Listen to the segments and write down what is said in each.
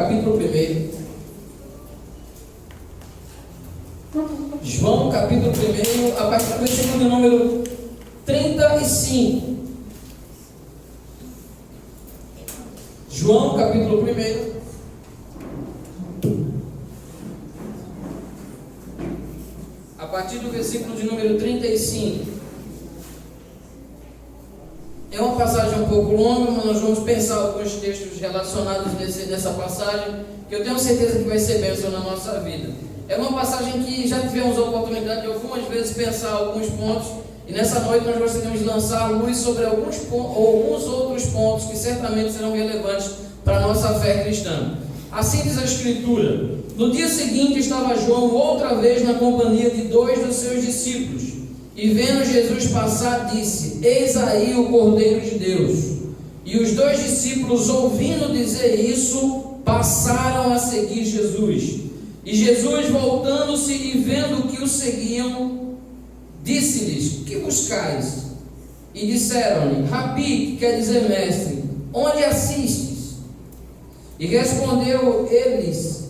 capítulo 1. João, capítulo 1, a partir do versículo de número 35. João, capítulo 1. A partir do versículo de número 35. É uma passagem um pouco longa, mas nós vamos pensar alguns textos relacionados nessa passagem, que eu tenho certeza que vai ser bênção na nossa vida. É uma passagem que já tivemos a oportunidade de algumas vezes pensar alguns pontos, e nessa noite nós gostaríamos de lançar luz sobre alguns outros pontos que certamente serão relevantes para a nossa fé cristã. Assim diz a Escritura: no dia seguinte estava João outra vez na companhia de 2 dos seus discípulos, e vendo Jesus passar, disse: eis aí o Cordeiro de Deus. E os 2 discípulos, ouvindo dizer isso, passaram a seguir Jesus. E Jesus, voltando-se e vendo que o seguiam, disse-lhes: que buscais? E disseram-lhe: Rabi, que quer dizer mestre, onde assistes? E respondeu eles: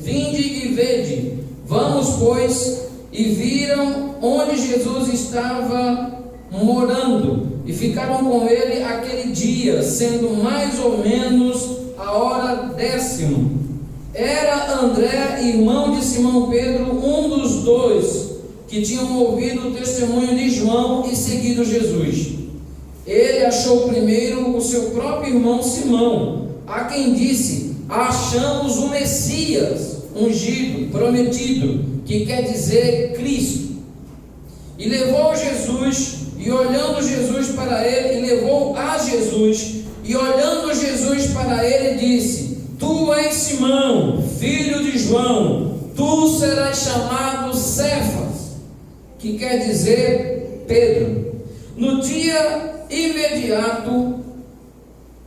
vinde e vede. Vamos, pois, e viram onde Jesus estava morando, e ficaram com ele aquele dia, sendo mais ou menos a hora 10ª. Era André, irmão de Simão Pedro, um dos 2 que tinham ouvido o testemunho de João e seguido Jesus. Ele achou primeiro o seu próprio irmão Simão, a quem disse: achamos o Messias, ungido, prometido, que quer dizer Cristo. E levou Jesus, e olhando Jesus para ele, levou a Jesus, e olhando Jesus para ele, disse: tu és Simão, filho de João, tu serás chamado Cefas, que quer dizer Pedro. No dia imediato,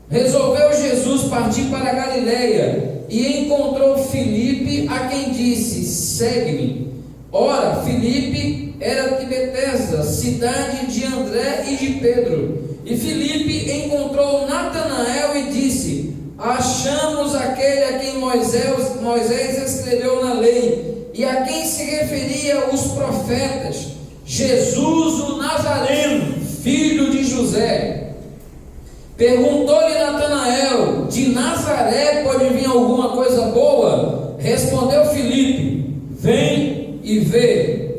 resolveu Jesus partir para a Galileia, e encontrou Filipe, a quem disse: segue-me. Ora, Filipe era de Betesda, cidade de André e de Pedro. E Filipe encontrou Natanael e disse: achamos aquele a quem Moisés escreveu na lei, e a quem se referia os profetas, Jesus o Nazareno, filho de José. Perguntou-lhe Natanael: de Nazaré pode vir alguma coisa boa? Respondeu Filipe: vem e vê.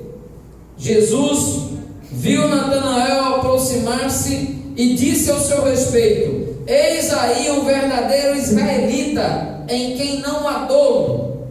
Jesus viu Natanael aproximar-se e disse ao seu respeito: eis aí um verdadeiro israelita, em quem não há dolo.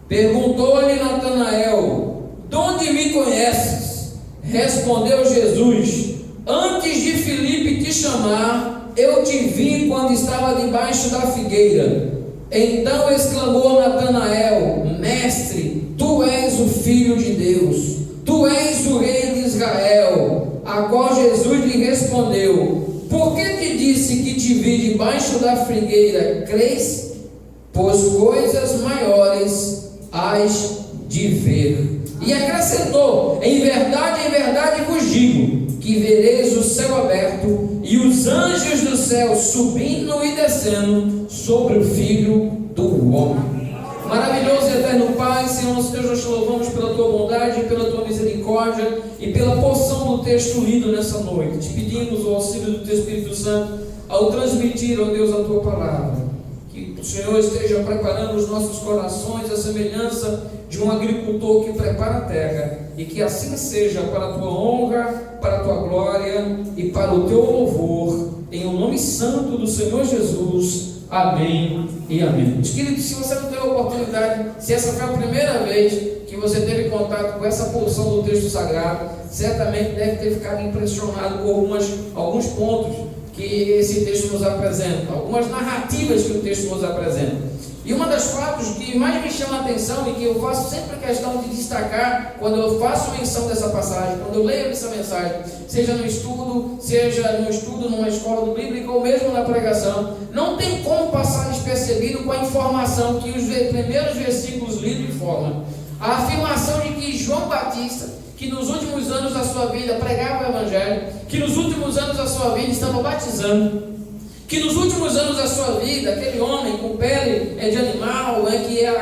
Perguntou-lhe Natanael: de onde me conheces? Respondeu Jesus: antes de Filipe te chamar, eu te vi quando estava debaixo da figueira. Então exclamou Natanael: mestre, tu és o Filho de Deus, tu és o Rei de Israel. A qual Jesus lhe respondeu: por que te disse que te vi debaixo da figueira? Crês? Pois coisas maiores hás de ver. E acrescentou: em verdade vos digo, que vereis o céu aberto e os anjos do céu subindo e descendo sobre o Filho do Homem. Maravilhoso e eterno Pai, Senhor nosso Deus, nós te louvamos pela tua bondade, pela tua misericórdia e pela porção do texto lido nessa noite. Te pedimos o auxílio do teu Espírito Santo ao transmitir, ó Deus, a tua palavra. Que o Senhor esteja preparando os nossos corações à semelhança de um agricultor que prepara a terra, e que assim seja para a tua honra, para a tua glória e para o teu louvor, em o nome santo do Senhor Jesus. Amém e amém. Queridos, se você não teve a oportunidade, se essa foi a primeira vez que você teve contato com essa porção do texto sagrado, certamente deve ter ficado impressionado com alguns pontos que esse texto nos apresenta, algumas narrativas que o texto nos apresenta. E uma das fatos que mais me chama a atenção e que eu faço sempre questão de destacar quando eu faço menção dessa passagem, quando eu leio essa mensagem, seja no estudo numa escola bíblica ou mesmo na pregação, não tem como passar despercebido com a informação que os primeiros versículos lidos informam. A afirmação de que João Batista, que nos últimos anos da sua vida pregava o Evangelho, que nos últimos anos da sua vida estava batizando, que nos últimos anos da sua vida, aquele homem com pés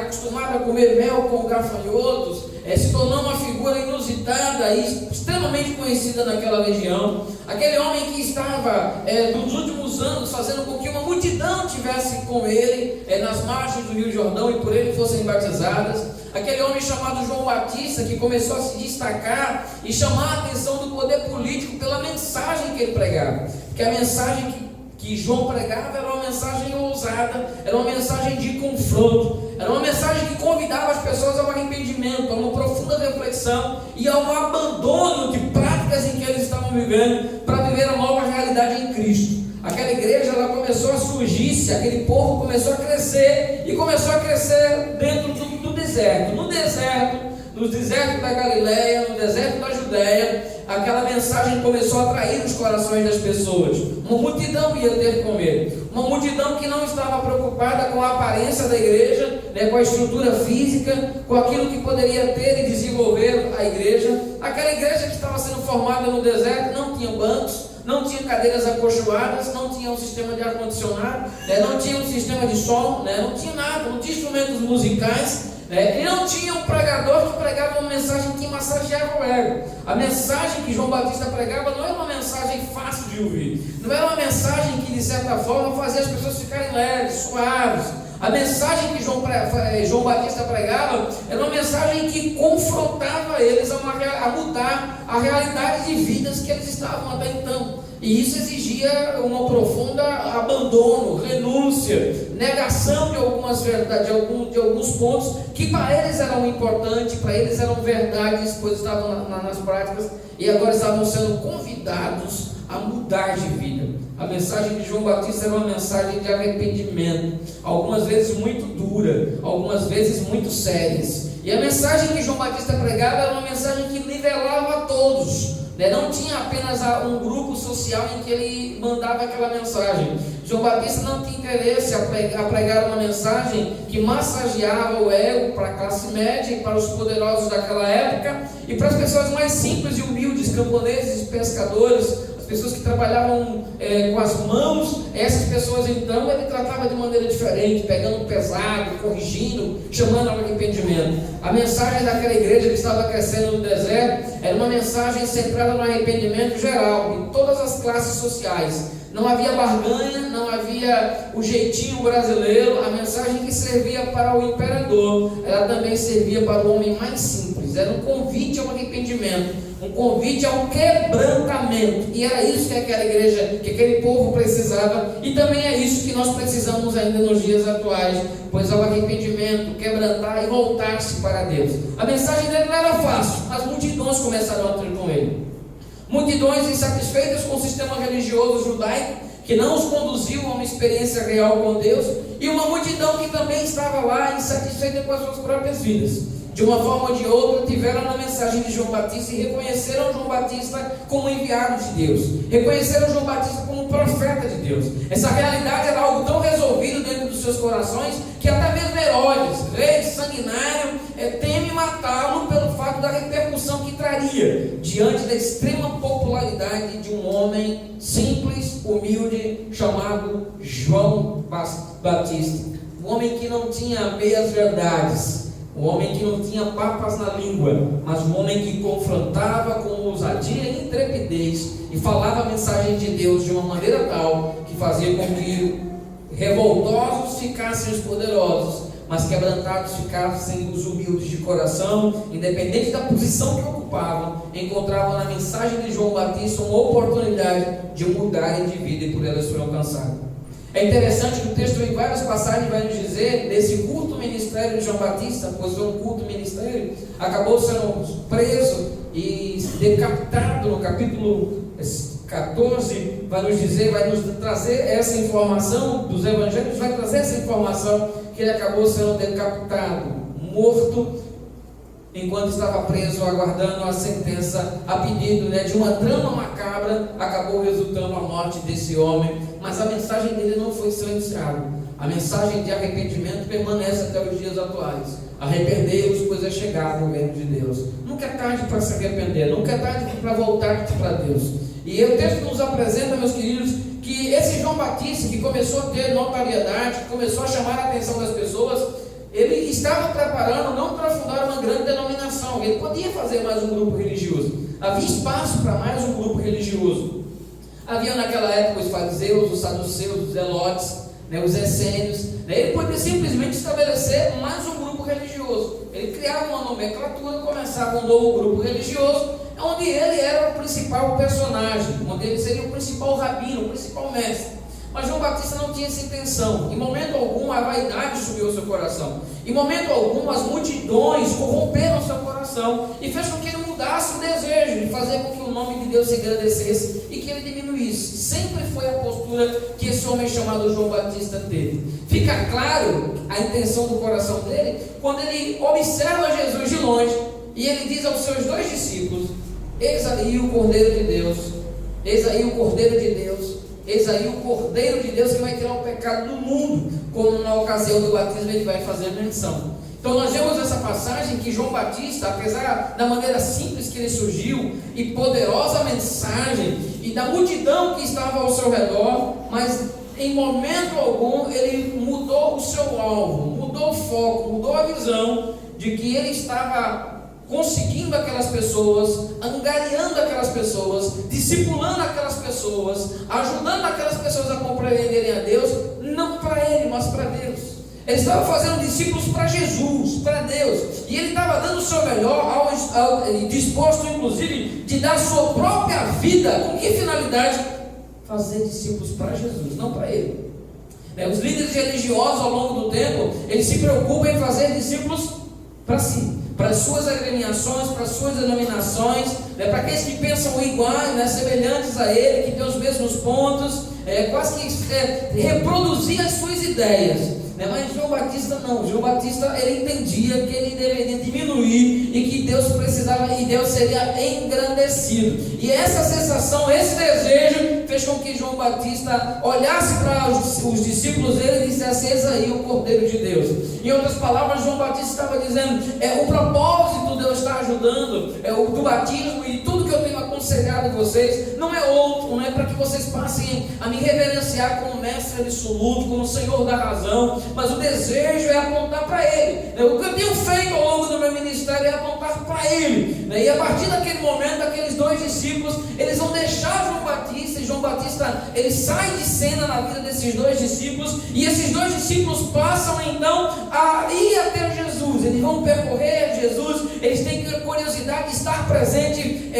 acostumado a comer mel com gafanhotos, se tornou uma figura inusitada e extremamente conhecida naquela região. Aquele homem que estava nos últimos anos fazendo com que uma multidão tivesse com ele nas margens do Rio Jordão e por ele fossem batizadas. Aquele homem chamado João Batista, que começou a se destacar e chamar a atenção do poder político pela mensagem que ele pregava. Porque a mensagem que João pregava era uma mensagem ousada, era uma mensagem de confronto, era uma mensagem que convidava as pessoas ao arrependimento, a uma profunda reflexão e ao abandono de práticas em que eles estavam vivendo, para viver a nova realidade em Cristo. Aquela igreja, ela começou a surgir, aquele povo começou a crescer, e começou a crescer dentro do deserto. No deserto da Galileia, no deserto da Judéia, aquela mensagem começou a atrair os corações das pessoas. Uma multidão ia ter com ele, uma multidão que não estava preocupada com a aparência da igreja, com a estrutura física, com aquilo que poderia ter e desenvolver a igreja. Aquela igreja que estava sendo formada no deserto não tinha bancos, não tinha cadeiras acolchoadas, não tinha um sistema de ar-condicionado, não tinha um sistema de som, não tinha nada, não tinha instrumentos musicais, e não tinha um pregador que pregava uma mensagem que massageava o ego. A mensagem que João Batista pregava não era uma mensagem fácil de ouvir, não era uma mensagem que de certa forma fazia as pessoas ficarem leves, suaves. A mensagem que João Batista pregava era uma mensagem que confrontava eles a mudar a realidade de vidas que eles estavam até então. E isso exigia um profundo abandono, renúncia, negação de algumas verdades, de alguns pontos que para eles eram importantes, para eles eram verdades, pois estavam nas práticas e agora estavam sendo convidados a mudar de vida. A mensagem de João Batista era uma mensagem de arrependimento, algumas vezes muito dura, algumas vezes muito sérias. E a mensagem que João Batista pregava era uma mensagem que nivelava a todos. Não tinha apenas um grupo social em que ele mandava aquela mensagem. João Batista não tinha interesse a pregar uma mensagem que massageava o ego para a classe média e para os poderosos daquela época e para as pessoas mais simples e humildes, camponeses e pescadores, pessoas que trabalhavam com as mãos. Essas pessoas então ele tratava de maneira diferente, pegando pesado, corrigindo, chamando ao arrependimento. A mensagem daquela igreja que estava crescendo no deserto era uma mensagem centrada no arrependimento geral, de todas as classes sociais. Não havia barganha, não havia o jeitinho brasileiro. A mensagem que servia para o imperador, ela também servia para o homem mais simples. Era um convite ao arrependimento, um convite ao quebrantamento. E era isso que aquela igreja, que aquele povo precisava. E também é isso que nós precisamos ainda nos dias atuais, pois ao arrependimento, quebrantar e voltar-se para Deus. A mensagem dele não era fácil. As multidões começaram a ter com ele. Multidões insatisfeitas com o sistema religioso judaico, que não os conduziu a uma experiência real com Deus, e uma multidão que também estava lá insatisfeita com as suas próprias vidas. De uma forma ou de outra, tiveram a mensagem de João Batista e reconheceram João Batista como enviado de Deus, reconheceram João Batista como profeta de Deus. Essa realidade era algo tão resolvido dentro dos seus corações que até mesmo Herodes, rei sanguinário, teme matá-lo pelo fato da repercussão que traria diante da extrema popularidade de um homem simples, humilde, chamado João Batista. Um homem que não tinha meias verdades, um homem que não tinha papas na língua, mas um homem que confrontava com ousadia e intrepidez e falava a mensagem de Deus de uma maneira tal que fazia com que revoltosos ficassem os poderosos, mas quebrantados ficassem os humildes de coração. Independente da posição que ocupavam, encontravam na mensagem de João Batista uma oportunidade de mudarem de vida e por elas foram alcançados. É interessante que o texto em várias passagens vai nos dizer desse curto ministério de João Batista, pois foi um curto ministério, acabou sendo preso e decapitado. No capítulo 14 vai nos dizer, vai nos trazer essa informação dos evangelhos, vai trazer essa informação que ele acabou sendo decapitado, morto, enquanto estava preso, aguardando a sentença a pedido de uma trama macabra. Acabou resultando a morte desse homem, mas a mensagem dele não foi silenciada. A mensagem de arrependimento permanece até os dias atuais. Arrependei-vos, pois é chegado o reino de Deus. Nunca é tarde para se arrepender, nunca é tarde para voltar para Deus. E o texto nos apresenta, meus queridos, que esse João Batista, que começou a ter notoriedade, que começou a chamar a atenção das pessoas, ele estava preparando não para fundar uma grande denominação, ele podia fazer mais um grupo religioso, havia espaço para mais um grupo religioso. Havia naquela época os fariseus, os saduceus, os zelotes, os essênios, ele podia simplesmente estabelecer mais um grupo religioso. Ele criava uma nomenclatura, começava um novo grupo religioso, onde ele era o principal personagem, onde ele seria o principal rabino, o principal mestre. Mas João Batista não tinha essa intenção. Em momento algum a vaidade subiu ao seu coração. Em momento algum as multidões corromperam seu coração e fez com que ele mudasse o desejo de fazer com que o nome de Deus se engrandecesse e que ele diminuísse. Sempre foi a postura que esse homem chamado João Batista teve. Fica claro a intenção do coração dele quando ele observa Jesus de longe e ele diz aos seus 2 discípulos: eis aí o Cordeiro de Deus, eis aí o Cordeiro de Deus, eis aí o Cordeiro de Deus que vai tirar o pecado do mundo, como na ocasião do batismo ele vai fazer menção. Então nós vemos essa passagem que João Batista, apesar da maneira simples que ele surgiu, e poderosa mensagem, e da multidão que estava ao seu redor, mas em momento algum ele mudou o seu alvo, mudou o foco, mudou a visão de que ele estava conseguindo aquelas pessoas, angariando aquelas pessoas, discipulando aquelas pessoas, ajudando aquelas pessoas a compreenderem a Deus, não para ele, mas para Deus. Ele estava fazendo discípulos para Jesus, para Deus, e ele estava dando o seu melhor, disposto inclusive de dar a sua própria vida. Com que finalidade? Fazer discípulos para Jesus, não para ele. Os líderes religiosos ao longo do tempo, eles se preocupam em fazer discípulos para si, para as suas agremiações, para as suas denominações, para aqueles que pensam iguais, semelhantes a ele, que têm os mesmos pontos, quase que reproduzir as suas ideias. Mas João Batista não. João Batista ele entendia que ele deveria diminuir e que Deus precisava, e Deus seria engrandecido. E essa sensação, esse desejo fez com que João Batista olhasse para os discípulos dele e dissesse: eis aí o Cordeiro de Deus. Em outras palavras, João Batista estava dizendo: o propósito de eu estar ajudando do batismo e tudo que eu tenho aconselhado vocês não é outro, não é para que vocês passem a me reverenciar como mestre absoluto, como Senhor da razão, mas o desejo é apontar para Ele. O que eu tenho feito ao longo do meu ministério é apontar para Ele. E a partir daquele momento, aqueles 2 discípulos, eles vão deixar João Batista, e João Batista, ele sai de cena na vida desses 2 discípulos, e esses 2 discípulos passam então a ir até Jesus. Eles vão percorrer Jesus, eles têm curiosidade de estar presente,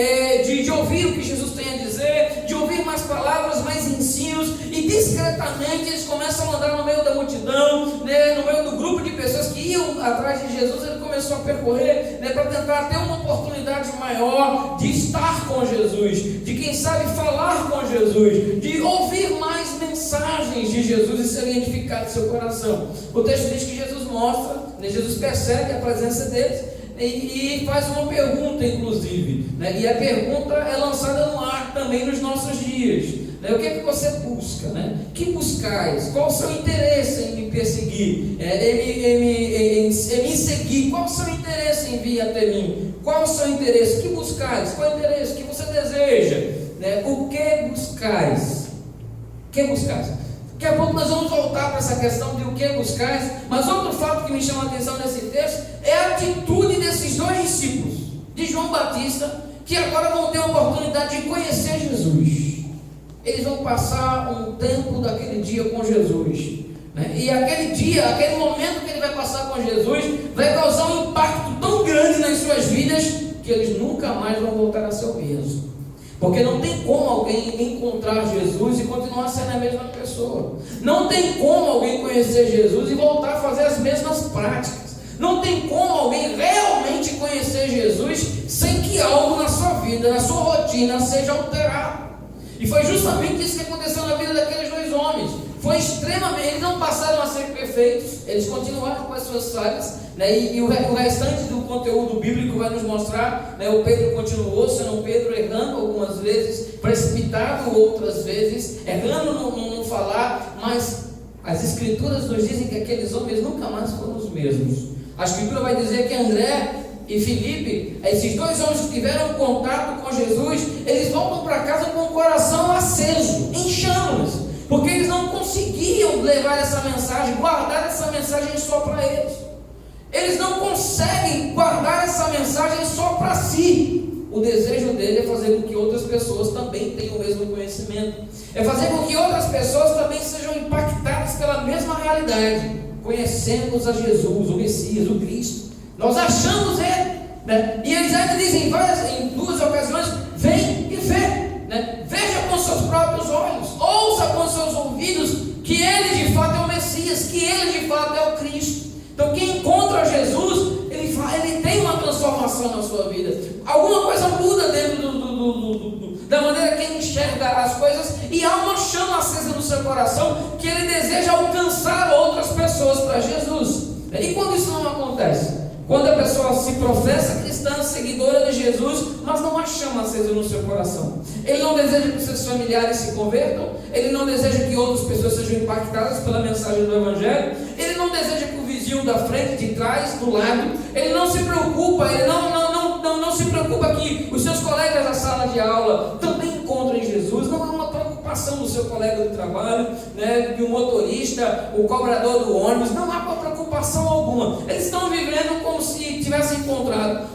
de ouvir o que Jesus tem a dizer, de ouvir mais palavras, mais ensinos, e discretamente eles começam a andar no meio da multidão, no meio do grupo de pessoas que iam atrás de Jesus. Ele começou a percorrer, para tentar ter uma oportunidade maior de estar com Jesus, de quem sabe falar com Jesus, de ouvir mais mensagens de Jesus e ser edificado em seu coração. O texto diz que Jesus mostra, Jesus percebe a presença deles e faz uma pergunta, inclusive, e a pergunta é lançada no ar também nos nossos dias. O que é que você busca? Que buscais? Qual o seu interesse em me perseguir? Em me seguir? Qual o seu interesse em vir até mim? Qual o seu interesse? O que buscais? Qual é o interesse? O que você deseja? O que buscais? O que buscais? Daqui a pouco nós vamos voltar para essa questão de o que buscais, mas outro fato que me chama a atenção nesse texto é a atitude desses 2 discípulos, de João Batista, que agora vão ter a oportunidade de conhecer Jesus. Eles vão passar um tempo daquele dia com Jesus, e aquele dia, aquele momento que ele vai passar com Jesus, vai causar um impacto tão grande nas suas vidas, que eles nunca mais vão voltar a ser o mesmo. Porque não tem como alguém encontrar Jesus e continuar sendo a mesma pessoa. Não tem como alguém conhecer Jesus e voltar a fazer as mesmas práticas. Não tem como alguém realmente conhecer Jesus sem que algo na sua vida, na sua rotina, seja alterado. E foi justamente isso que aconteceu na vida daqueles 2 homens. Foi extremamente, eles não passaram a ser perfeitos, eles continuaram com as suas falhas, e o restante do conteúdo bíblico vai nos mostrar, o Pedro continuou sendo Pedro, errando algumas vezes, precipitado outras vezes, errando no falar, mas as escrituras nos dizem que aqueles homens nunca mais foram os mesmos. A escritura vai dizer que André e Filipe, esses 2 homens que tiveram contato com Jesus, eles voltam para casa com o coração aceso, em chamas, porque eles não conseguiam levar essa mensagem, guardar essa mensagem só para eles. eles não conseguem guardar essa mensagem só para si. O desejo dele é fazer com que outras pessoas também tenham o mesmo conhecimento, é fazer com que outras pessoas também sejam impactadas pela mesma realidade. Conhecemos a Jesus, o Messias, o Cristo, nós achamos ele, né? E eles ainda dizem em duas ocasiões: vem e vê, né? Veja com seus próprios olhos, ouça com seus ouvidos que ele de fato é o Messias, que ele de fato é o Cristo. Então quem encontra Jesus, ele tem uma transformação na sua vida. Alguma coisa muda dentro da maneira que ele enxerga as coisas, e há uma chama acesa no seu coração que ele deseja alcançar outras pessoas para Jesus. E quando isso não acontece? Quando a pessoa se professa cristã, seguidora de Jesus, mas não há chama acesa no seu coração. Ele não deseja que seus familiares se convertam, ele não deseja que outras pessoas sejam impactadas pela mensagem do Evangelho, ele não deseja que o vizinho da frente, de trás, do lado, ele não se preocupa, ele não se preocupa que os seus colegas da sala de aula também encontrem Jesus. Não há uma preocupação do seu colega de trabalho, né, do motorista, o cobrador do ônibus, não há preocupação alguma. Eles estão vivendo como se tivessem encontrado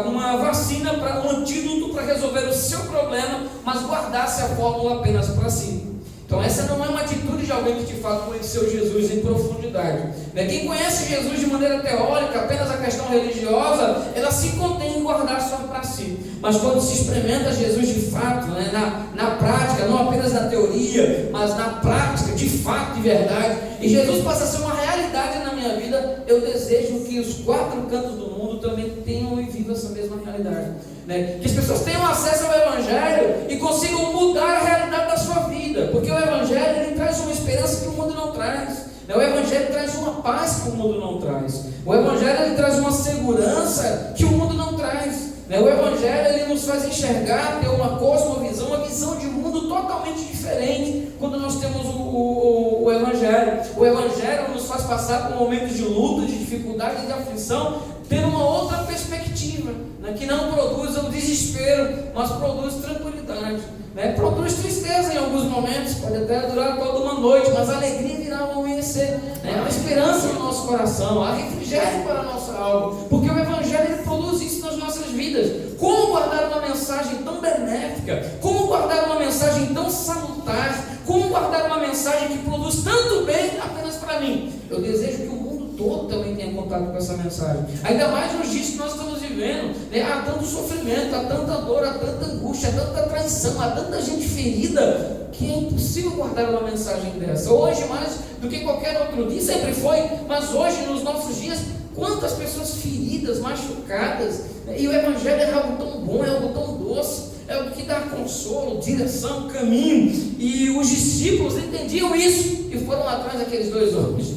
uma vacina, um antídoto para resolver o seu problema, mas guardasse a fórmula apenas para si. Então essa não é uma atitude de alguém que de fato conheceu Jesus em profundidade, né? Quem conhece Jesus de maneira teórica, apenas a questão religiosa, ela se contém em guardar só para si. Mas quando se experimenta Jesus de fato, né, na prática, não apenas na teoria, mas na prática, de fato, de verdade, e Jesus passa a ser uma realidade na minha vida, eu desejo que os quatro cantos do mundo também tenham e vivam essa mesma realidade, né? Que as pessoas tenham acesso ao Evangelho e consigam mudar a realidade da sua vida, porque o Evangelho ele traz uma esperança que o mundo não traz, né? O Evangelho traz uma paz que o mundo não traz, o Evangelho ele traz uma segurança que o mundo não traz, né? O Evangelho ele nos faz enxergar, ter uma cosmovisão, uma visão de mundo totalmente diferente quando nós temos o Evangelho. O Evangelho nos faz passar por momentos de luta, de dificuldade, de aflição, ter uma outra perspectiva, né? Que não produz o desespero, mas produz tranquilidade, né? Produz tristeza em alguns momentos, pode até durar toda uma noite, mas a alegria virá ao amanhecer, né? Há esperança no nosso coração, há refrigério para a nossa alma, porque o Evangelho ele produz isso nas nossas vidas. Como guardar uma mensagem tão benéfica? Como guardar uma mensagem tão salutar? Como guardar uma mensagem que produz tanto bem apenas para mim? Eu desejo que o mundo todo também tenha contato com essa mensagem, ainda mais nos dias que nós estamos vivendo, né? Há tanto sofrimento, há tanta dor, há tanta angústia, há tanta traição, há tanta gente ferida, que é impossível guardar uma mensagem dessa. Hoje mais do que qualquer outro dia, sempre foi, mas hoje nos nossos dias, quantas pessoas feridas, machucadas, né? E o Evangelho é algo tão bom, é algo tão doce, é algo que dá consolo, direção, caminho, e os discípulos entendiam isso e foram atrás daqueles dois homens,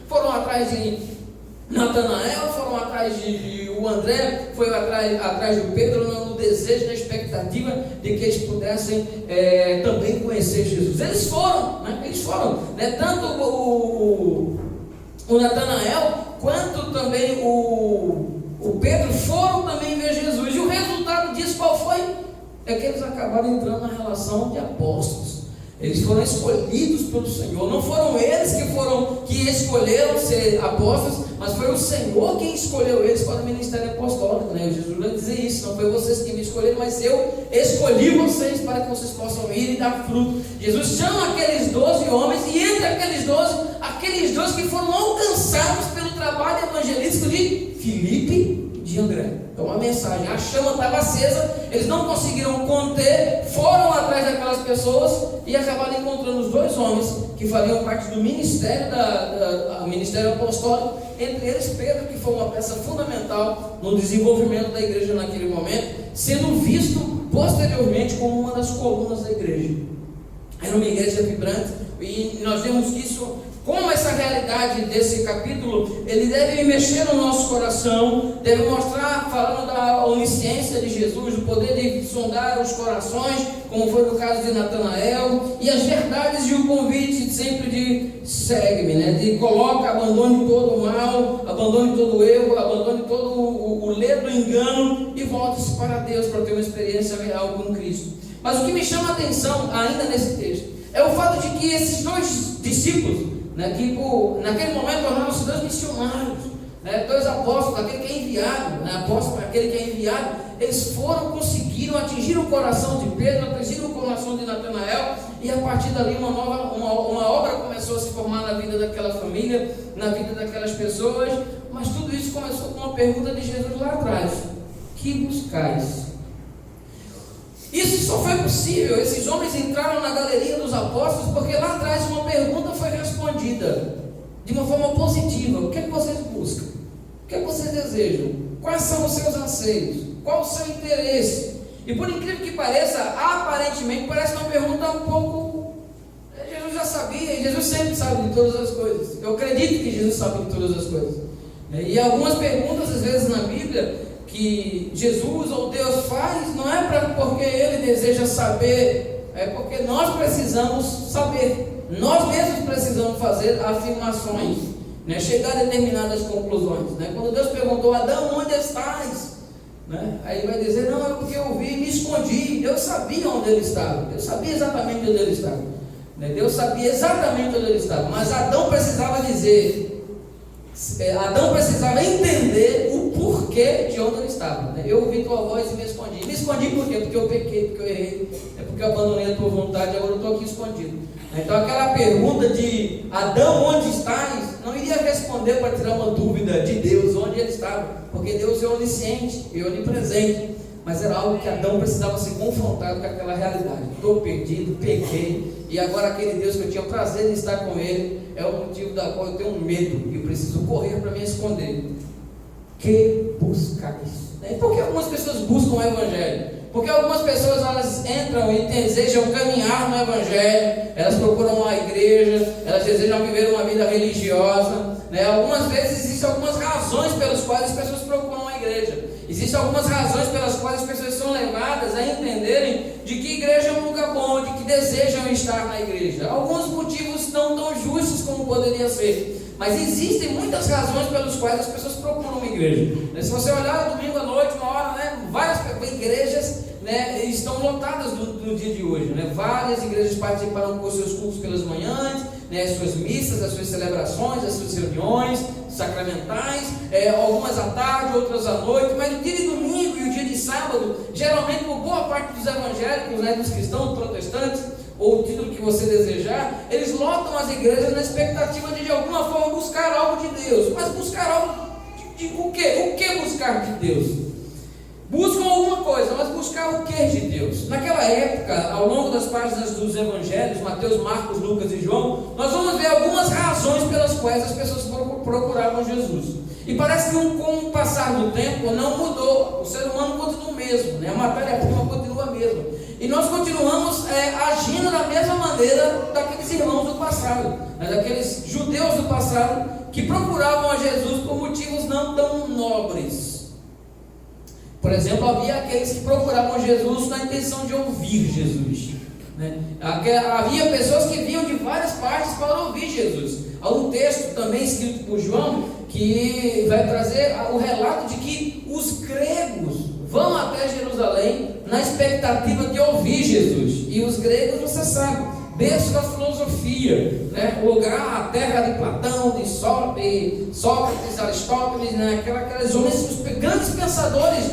foram atrás de Natanael, foram atrás de o André, foi atrás de Pedro, no desejo, na expectativa de que eles pudessem também conhecer Jesus. Eles foram, né? Tanto o Natanael quanto também o Pedro foram também ver Jesus, e o resultado disso qual foi? É que eles acabaram entrando na relação de apóstolos. Eles foram escolhidos pelo Senhor. Não foram eles que escolheram ser apóstolos, mas foi o Senhor quem escolheu eles para o ministério apostólico, né? Jesus vai dizer isso: não foi vocês que me escolheram, mas eu escolhi vocês para que vocês possam ir e dar fruto. Jesus chama aqueles 12 homens, e entre aqueles 12 que foram alcançados pelo trabalho evangelístico de Filipe, de André. Então a mensagem, a chama estava acesa, eles não conseguiram conter, foram atrás daquelas pessoas e acabaram encontrando os dois homens que faziam parte do ministério ministério apostólico, entre eles Pedro, que foi uma peça fundamental no desenvolvimento da igreja naquele momento, sendo visto posteriormente como uma das colunas da igreja. Era uma igreja vibrante, e nós vemos que isso, como essa realidade desse capítulo, ele deve mexer no nosso coração, deve mostrar, falando da onisciência de Jesus, o poder de sondar os corações, como foi no caso de Natanael, e as verdades e o convite sempre de segue-me, né? De coloca, abandone todo o mal, abandone todo o erro, abandone todo o ledo, engano, e volte-se para Deus para ter uma experiência real com Cristo. Mas o que me chama a atenção ainda nesse texto é o fato de que esses dois discípulos, né, que naquele momento tornaram-se dois missionários, né? 2 apóstolos, aquele que é enviado, né? Apóstolo, aquele que é enviado, eles conseguiram atingir o coração de Pedro, atingir o coração de Natanael, e a partir dali uma obra começou a se formar na vida daquela família, na vida daquelas pessoas. Mas tudo isso começou com uma pergunta de Jesus lá atrás: que buscais? Isso só foi possível, esses homens entraram na galeria dos apóstolos porque lá atrás uma pergunta foi respondida de uma forma positiva: o que é que vocês buscam? O que é que vocês desejam? Quais são os seus anseios? Qual o seu interesse? E por incrível que pareça, aparentemente parece uma pergunta um pouco... Jesus já sabia, e Jesus sempre sabe de todas as coisas. Eu acredito que Jesus sabe de todas as coisas. E algumas perguntas, às vezes, na Bíblia, que Jesus ou Deus faz, não é porque Ele deseja saber, é porque nós precisamos saber. Nós mesmos precisamos fazer afirmações, né? Chegar a determinadas conclusões, né? Quando Deus perguntou: Adão, onde estás? Né? Aí ele vai dizer: não, é porque eu vi, me escondi. Deus sabia onde ele estava, Deus sabia exatamente onde ele estava, né? Deus sabia exatamente onde ele estava, mas Adão precisava dizer, Adão precisava entender o porquê de onde ele estava, né? Eu ouvi tua voz e me escondi. Me escondi por quê? Porque eu pequei, porque eu errei, é porque eu abandonei a tua vontade, agora eu estou aqui escondido. Então aquela pergunta de Adão, onde estás? Não iria responder para tirar uma dúvida de Deus onde ele estava, porque Deus é onisciente e onipresente. Mas era algo que Adão precisava ser confrontado com aquela realidade: estou perdido, pequei, e agora aquele Deus que eu tinha o prazer de estar com ele é o motivo da qual eu tenho um medo e eu preciso correr para me esconder. Que buscais? E por que algumas pessoas buscam o Evangelho? Porque algumas pessoas, elas entram e desejam caminhar no Evangelho, elas procuram uma igreja, elas desejam viver uma vida religiosa, né? Algumas vezes existem algumas razões pelas quais as pessoas procuram uma igreja. Existem algumas razões pelas quais as pessoas são levadas a entenderem de que igreja é um lugar bom, de que desejam estar na igreja. Alguns motivos não tão justos como poderia ser, mas existem muitas razões pelas quais as pessoas procuram uma igreja. Se você olhar domingo à noite, uma hora, né, várias igrejas, né, estão lotadas no dia de hoje, né? Várias igrejas participaram com seus cultos pelas manhãs, né, as suas missas, as suas celebrações, as suas reuniões sacramentais, algumas à tarde, outras à noite, mas o dia de domingo e o dia de sábado, geralmente por boa parte dos evangélicos, né, dos cristãos, protestantes, ou o título que você desejar, eles lotam as igrejas na expectativa de alguma forma buscar algo de Deus. Mas buscar algo de o quê? O que buscar de Deus? Buscam alguma coisa, mas buscar o que de Deus? Naquela época, ao longo das páginas dos evangelhos, Mateus, Marcos, Lucas e João, nós vamos ver algumas razões pelas quais as pessoas procuravam Jesus. E parece que com o passar do tempo não mudou, o ser humano continua o mesmo, né? A matéria-prima continua a mesma. E nós continuamos agindo da mesma maneira daqueles irmãos do passado, né? Daqueles judeus do passado que procuravam a Jesus por motivos não tão nobres. Por exemplo, havia aqueles que procuravam Jesus na intenção de ouvir Jesus, né? Havia pessoas que vinham de várias partes para ouvir Jesus. Há um texto também escrito por João que vai trazer o relato de que os gregos vão até Jerusalém na expectativa de ouvir Jesus. E os gregos, você sabe, berço da filosofia, né? O lugar, a terra de Platão, de Sócrates, Aristóteles, né? Aquelas homens, os grandes pensadores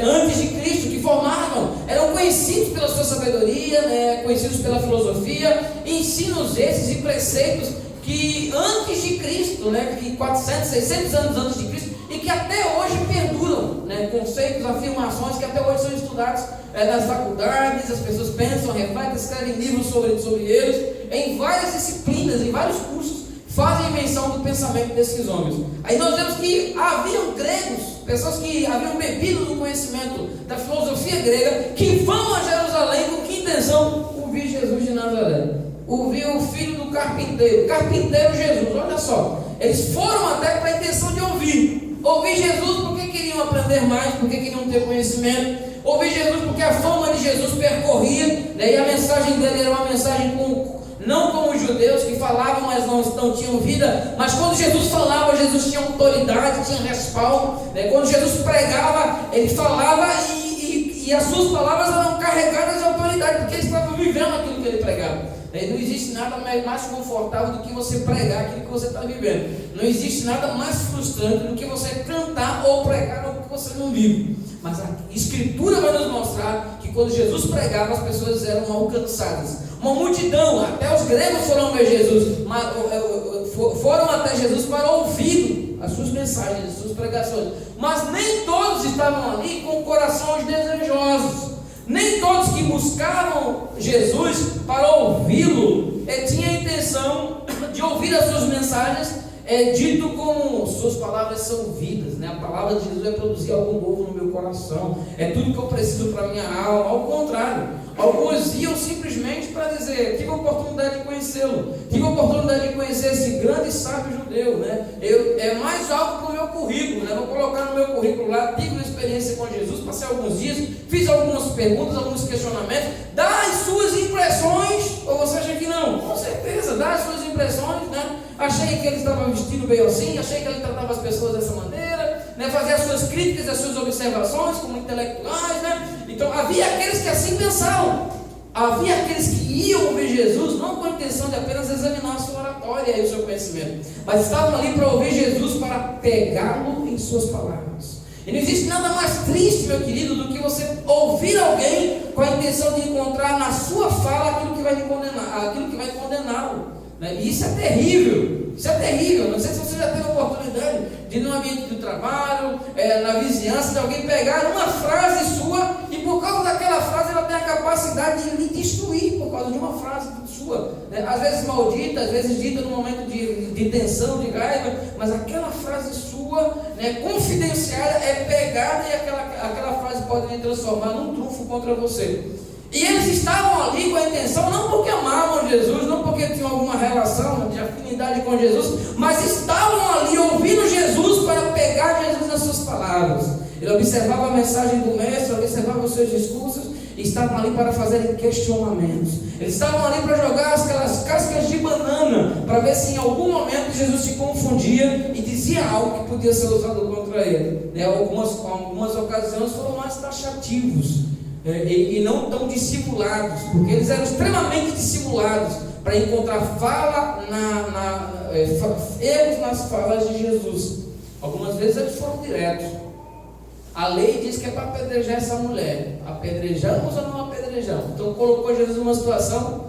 antes de Cristo, que formaram, eram conhecidos pela sua sabedoria, né? Conhecidos pela filosofia, ensinos esses e preceitos que antes de Cristo, né? Que 400, 600 anos antes de Cristo, e que até hoje perduram, né? Conceitos, afirmações que até hoje são estudados nas faculdades, as pessoas pensam, refletem, escrevem livros sobre eles, em várias disciplinas, em vários cursos, fazem menção do pensamento desses homens. Aí nós vemos que haviam gregos, pessoas que haviam bebido do conhecimento da filosofia grega, que vão a Jerusalém com que intenção? Ouvir Jesus de Nazaré, ouvir o filho do carpinteiro Jesus. Olha só, eles foram até com a intenção de ouvir Jesus porque queriam aprender mais, porque queriam ter conhecimento. Ouvir Jesus porque a fama de Jesus percorria, né? E a mensagem dele era uma mensagem não como os judeus que falavam, mas não tinham vida. Mas quando Jesus falava, Jesus tinha autoridade, tinha respaldo, né? Quando Jesus pregava, ele falava e as suas palavras eram carregadas de autoridade, porque eles estavam vivendo aquilo que ele pregava. Não existe nada mais confortável do que você pregar aquilo que você está vivendo. Não existe nada mais frustrante do que você cantar ou pregar algo que você não vive. Mas a Escritura vai nos mostrar que quando Jesus pregava, as pessoas eram alcançadas. Uma multidão, até os gregos foram ver Jesus, foram até Jesus para ouvir as suas mensagens, as suas pregações. Mas nem todos estavam ali com corações desejosos. Nem todos que buscavam Jesus para ouvi-lo tinham a intenção de ouvir as suas mensagens, dito como suas palavras são vidas, né? A palavra de Jesus vai produzir algo novo no meu coração, é tudo que eu preciso para a minha alma. Ao contrário, alguns iam simplesmente para dizer: tive a oportunidade de conhecê-lo, tive a oportunidade de conhecer esse grande sábio judeu, né? É mais alto para o meu currículo, né? Vou colocar no meu currículo lá: tive uma experiência com Jesus, passei alguns dias, fiz algumas perguntas, alguns questionamentos. Dá as suas impressões, ou você acha que não? Com certeza, dá as suas impressões, né? Achei que ele estava vestido bem assim, achei que ele tratava as pessoas dessa maneira, né? Fazia as suas críticas, as suas observações como intelectuais, né? Então havia aqueles que assim pensavam, havia aqueles que iam ouvir Jesus não com a intenção de apenas examinar a sua oratória e o seu conhecimento, mas estavam ali para ouvir Jesus, para pegá-lo em suas palavras. E não existe nada mais triste, meu querido, do que você ouvir alguém com a intenção de encontrar na sua fala aquilo que vai lhe condenar, aquilo que vai condená-lo. E isso é terrível, isso é terrível. Não sei se você já teve a oportunidade de ir no ambiente do trabalho, na vizinhança, de alguém pegar uma frase sua e por causa daquela frase ela tem a capacidade de lhe destruir por causa de uma frase sua, né? Às vezes maldita, às vezes dita no momento de tensão, de raiva, mas aquela frase sua, né, confidenciada, é pegada e aquela frase pode lhe transformar num trunfo contra você. E eles estavam ali com a intenção, não porque amavam Jesus, não porque tinham alguma relação de afinidade com Jesus, mas estavam ali ouvindo Jesus para pegar Jesus nas suas palavras. Ele observava a mensagem do mestre, observava os seus discursos, e estavam ali para fazerem questionamentos. Eles estavam ali para jogar aquelas cascas de banana, para ver se em algum momento Jesus se confundia e dizia algo que podia ser usado contra ele. Algumas ocasiões foram mais taxativos. E não tão dissimulados, porque eles eram extremamente dissimulados para encontrar erros nas falas de Jesus. Algumas vezes eles foram diretos. A lei diz que é para apedrejar essa mulher. Apedrejamos ou não apedrejamos? Então colocou Jesus numa situação,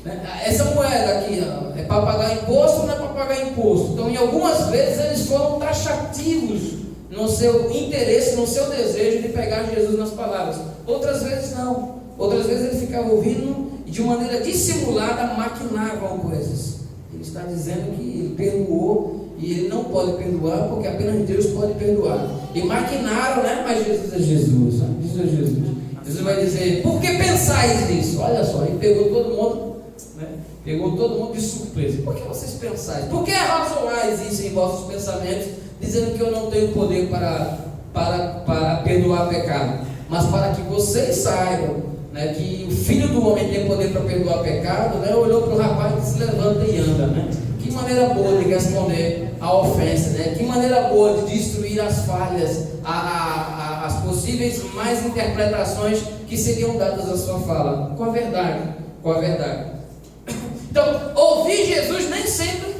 né? Essa moeda aqui é para pagar imposto ou não é para pagar imposto? Então, em algumas vezes eles foram taxativos no seu interesse, no seu desejo de pegar Jesus nas palavras. Outras vezes não. Outras vezes ele ficava ouvindo e de maneira dissimulada maquinavam coisas. Ele está dizendo que ele perdoou e ele não pode perdoar porque apenas Deus pode perdoar. E maquinaram, né? Mas Jesus é Jesus, né? Jesus é Jesus. Jesus vai dizer: por que pensais nisso? Olha só, ele pegou todo mundo, né? Pegou todo mundo de surpresa. Por que vocês pensais? Por que razoais isso em vossos pensamentos, dizendo que eu não tenho poder para perdoar pecado? Mas para que vocês saibam, né, que o Filho do Homem tem poder para perdoar pecado, né? Olhou para o rapaz que se levanta e anda, né? Que maneira boa de responder à ofensa, né? Que maneira boa de destruir as falhas, as possíveis mais interpretações que seriam dadas à sua fala, com a verdade, com a verdade. Então, ouvir Jesus nem sempre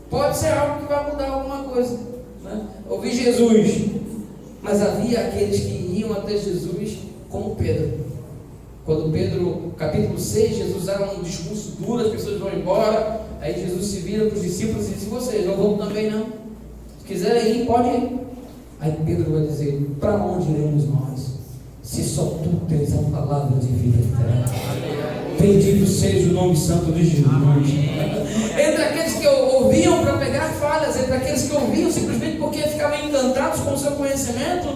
pode ser algo que vai mudar alguma coisa, né? Ouvir Jesus, mas havia aqueles que iam até Jesus, como Pedro. Quando Pedro, capítulo 6, Jesus dá um discurso duro, as pessoas vão embora, aí Jesus se vira para os discípulos e diz: vocês não vão também não? Se quiserem ir, pode ir. Aí Pedro vai dizer: para onde iremos nós, se só tu tens a palavra de vida eterna? Bendito seja o nome santo de Jesus. Entre aqueles que ouviam para pegar falhas, entre aqueles que ouviam simplesmente porque ficavam encantados com o seu conhecimento,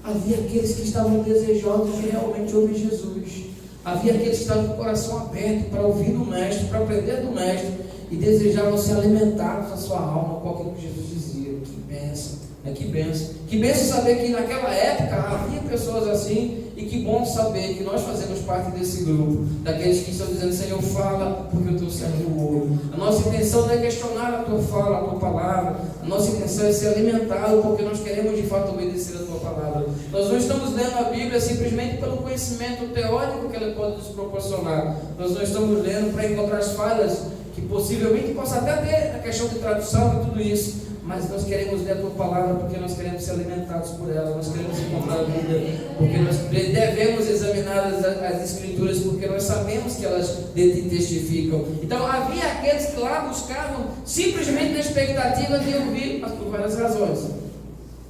havia aqueles que estavam desejosos de realmente ouvir Jesus. Havia aqueles que estavam com o coração aberto para ouvir do Mestre, para aprender do Mestre, e desejavam ser alimentados na sua alma com aquilo que Jesus dizia. Que bênção, né? Que bênção. Que bênção saber que naquela época havia pessoas assim, E que bom saber que nós fazemos parte desse grupo, daqueles que estão dizendo: Senhor, fala, porque o teu servo ouve. A nossa intenção não é questionar a tua fala, a tua palavra. A nossa intenção é ser alimentado, porque nós queremos de fato obedecer a tua palavra. Nós não estamos lendo a Bíblia simplesmente pelo conhecimento teórico que ela pode nos proporcionar. Nós não estamos lendo para encontrar as falhas que possivelmente possa até ter a questão de tradução e tudo isso, mas nós queremos ler a tua palavra porque nós queremos ser alimentados por ela, nós queremos encontrar a vida, porque nós devemos examinar as escrituras, porque nós sabemos que elas testificam. Então havia aqueles que lá buscavam simplesmente na expectativa de ouvir, mas por várias razões,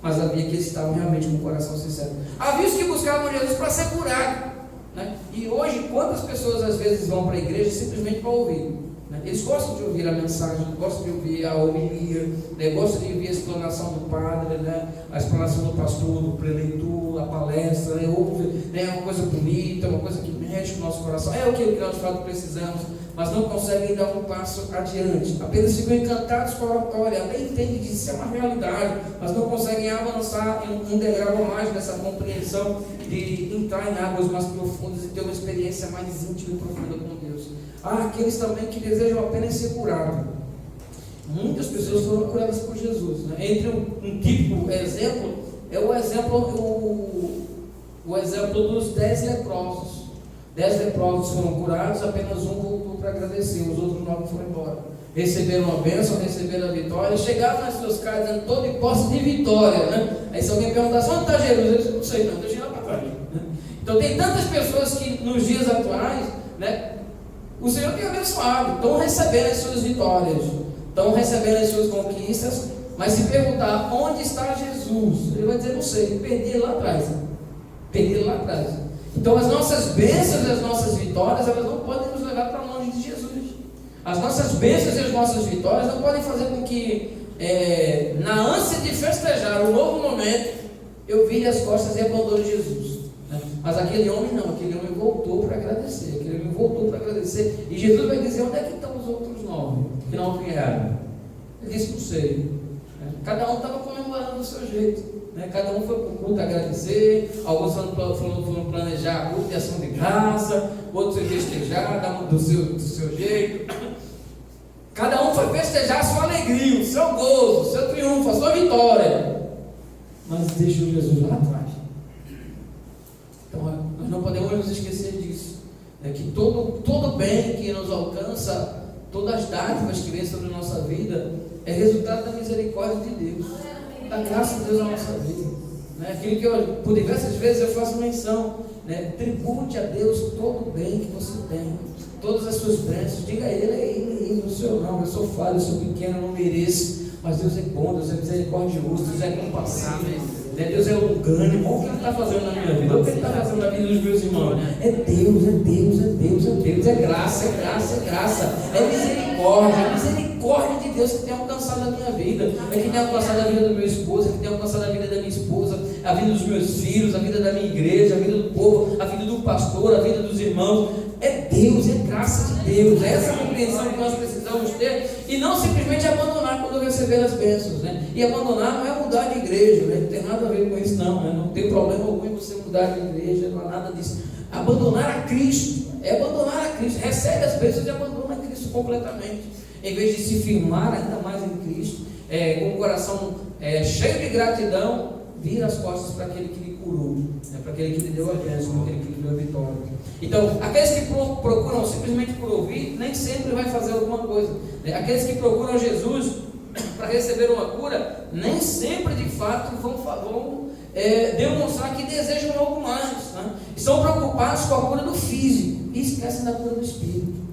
mas havia aqueles que estavam realmente com o coração sincero. Havia os que buscavam Jesus para ser curado, né? E hoje quantas pessoas às vezes vão para a igreja simplesmente para ouvir? Eles gostam de ouvir a mensagem, gostam de ouvir a homilia, né? Gostam de ouvir a explanação do padre, né? A explanação do pastor, do preletor, a palestra, né? Ouve, né? Uma coisa bonita, uma coisa que mexe com o nosso coração, é o que nós de fato precisamos, mas não conseguem dar um passo adiante, apenas ficam encantados com a oratória, até entendem que isso é uma realidade, mas não conseguem avançar em um degrau a mais nessa compreensão de entrar em águas mais profundas e ter uma experiência mais íntima e profunda com Deus. Há aqueles também que desejam apenas ser curados. Muitas pessoas foram curadas por Jesus, né? Entre um típico exemplo, é o exemplo dos 10 leprosos. 10 leprosos foram curados, apenas um voltou para agradecer, os outros 9 foram embora. Receberam a bênção, receberam a vitória, chegaram nas suas casas dando todo em posse de vitória, né? Aí se alguém perguntasse: onde está Jesus? Eu disse: não sei não, deixa eu ir lá para trás, né? Então tem tantas pessoas que nos dias atuais, né, o Senhor tem abençoado, estão recebendo as suas vitórias, estão recebendo as suas conquistas, mas se perguntar onde está Jesus, ele vai dizer: não sei, perdi ele lá atrás. Perdi ele lá atrás. Então as nossas bênçãos e as nossas vitórias, elas não podem nos levar para longe de Jesus. As nossas bênçãos e as nossas vitórias não podem fazer com que, na ânsia de festejar um novo momento, eu vire as costas e abandone Jesus. Mas aquele homem não, aquele homem voltou para agradecer, e Jesus vai dizer: onde é que estão os outros 9 que não vieram? Ele disse: não sei. Cada um estava comemorando do seu jeito, né? Cada um foi para o culto agradecer, alguns foram planejar culto de ação de graça, outros foi festejar do seu jeito. Cada um foi festejar a sua alegria, o seu gozo, o seu triunfo, a sua vitória, mas deixou Jesus lá atrás. Então nós não podemos nos esquecer disso, que todo bem que nos alcança, todas as dádivas que vêm sobre a nossa vida, é resultado da misericórdia de Deus, da graça de Deus na nossa vida, né? Aquilo que por diversas vezes eu faço menção, né? Tribute a Deus todo o bem que você tem, todas as suas bênçãos, diga a Ele: não sou eu não, eu sou falho, eu sou pequeno, eu não mereço, mas Deus é bom, Deus é misericordioso, Deus é compassível, né? Deus é longânimo. Olha o que Ele está fazendo na minha vida, olha o que Ele está fazendo na vida dos meus irmãos. É Deus, é graça, é misericórdia de Deus que tem alcançado a minha vida, é que tem alcançado a vida do meu esposo, é que tem alcançado a vida da minha esposa, a vida dos meus filhos, a vida da minha igreja, a vida do povo, a vida do pastor, a vida dos irmãos. É Deus, é graça de Deus, é essa compreensão que nós precisamos ter, e não simplesmente abandonar quando receber as bênçãos, né? E abandonar não é mudar de igreja, né? Não tem nada a ver com isso não, né? Não tem problema algum em você mudar de igreja, não há nada disso. Abandonar a Cristo, é abandonar a Cristo, recebe as bênçãos e abandona a Cristo completamente, em vez de se firmar ainda mais em Cristo, com o coração cheio de gratidão, vira as costas para aquele que lhe curou, né? Para aquele que lhe deu a bênção, para aquele que lhe deu a vitória. Então, aqueles que procuram simplesmente por ouvir, nem sempre vai fazer alguma coisa, né? Aqueles que procuram Jesus para receber uma cura, nem sempre de fato vão demonstrar que desejam algo mais, né? Estão preocupados com a cura do físico e esquecem da cura do espírito